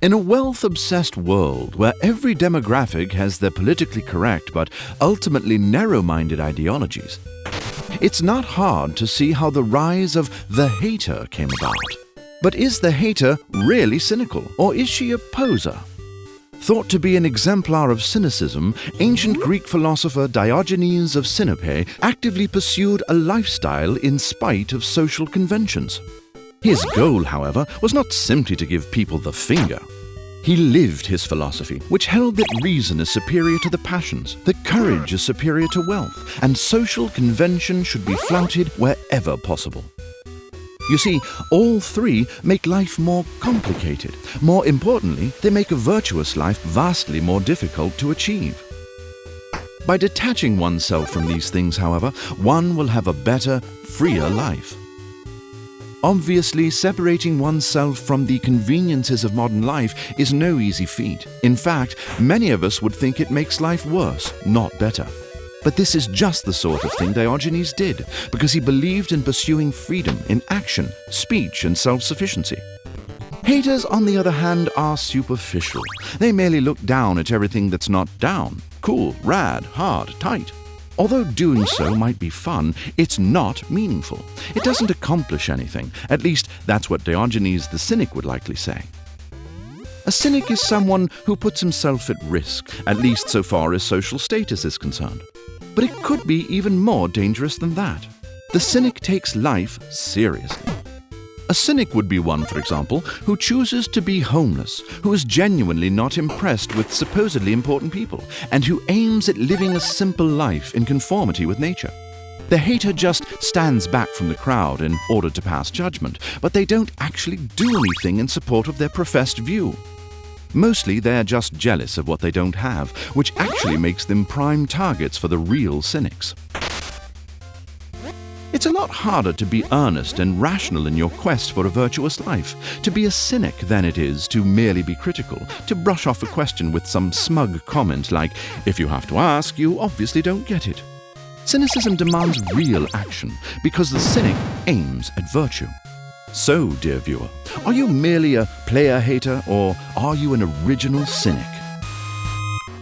In a wealth-obsessed world where every demographic has their politically correct but ultimately narrow-minded ideologies, it's not hard to see how the rise of the hater came about. But is the hater really cynical, or is she a poser? Thought to be an exemplar of cynicism, ancient Greek philosopher Diógenes of Sinope actively pursued a lifestyle in spite of social conventions. His goal, however, was not simply to give people the finger. He lived his philosophy, which held that reason is superior to the passions, that courage is superior to wealth, and social convention should be flouted wherever possible. You see, all three make life more complicated. More importantly, they make a virtuous life vastly more difficult to achieve. By detaching oneself from these things, however, one will have a better, freer life. Obviously, separating oneself from the conveniences of modern life is no easy feat. In fact, many of us would think it makes life worse, not better. But this is just the sort of thing Diogenes did, because he believed in pursuing freedom in action, speech, and self-sufficiency. Haters, on the other hand, are superficial. They merely look down at everything that's not down. Cool, rad, hard, tight. Although doing so might be fun, it's not meaningful. It doesn't accomplish anything. At least, that's what Diogenes the cynic would likely say. A cynic is someone who puts himself at risk, at least so far as social status is concerned. But it could be even more dangerous than that. The cynic takes life seriously. A cynic would be one, for example, who chooses to be homeless, who is genuinely not impressed with supposedly important people, and who aims at living a simple life in conformity with nature. The hater just stands back from the crowd in order to pass judgment, but they don't actually do anything in support of their professed view. Mostly they're just jealous of what they don't have, which actually makes them prime targets for the real cynics. It's a lot harder to be earnest and rational in your quest for a virtuous life, to be a cynic than it is to merely be critical, to brush off a question with some smug comment like, "If you have to ask, you obviously don't get it." Cynicism demands real action, because the cynic aims at virtue. So, dear viewer, are you merely a player hater, or are you an original cynic?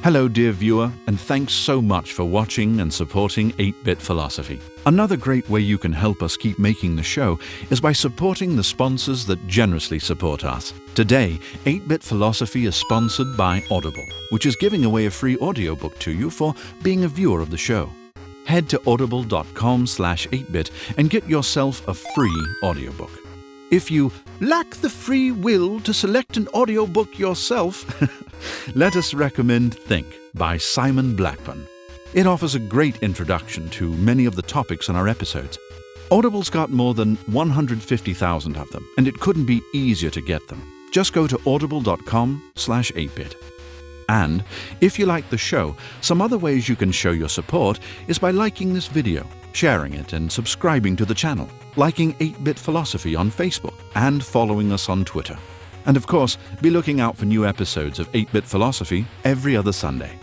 Hello, dear viewer, and thanks so much for watching and supporting 8-Bit Philosophy. Another great way you can help us keep making the show is by supporting the sponsors that generously support us. Today, 8-Bit Philosophy is sponsored by Audible, which is giving away a free audiobook to you for being a viewer of the show. Head to audible.com/8bit and get yourself a free audiobook. If you lack the free will to select an audiobook yourself, let us recommend Think by Simon Blackburn. It offers a great introduction to many of the topics in our episodes. Audible's got more than 150,000 of them, and it couldn't be easier to get them. Just go to audible.com/8bit. And if you like the show, some other ways you can show your support is by liking this video, sharing it, and subscribing to the channel, liking 8-Bit Philosophy on Facebook, and following us on Twitter. And of course, be looking out for new episodes of 8-Bit Philosophy every other Sunday.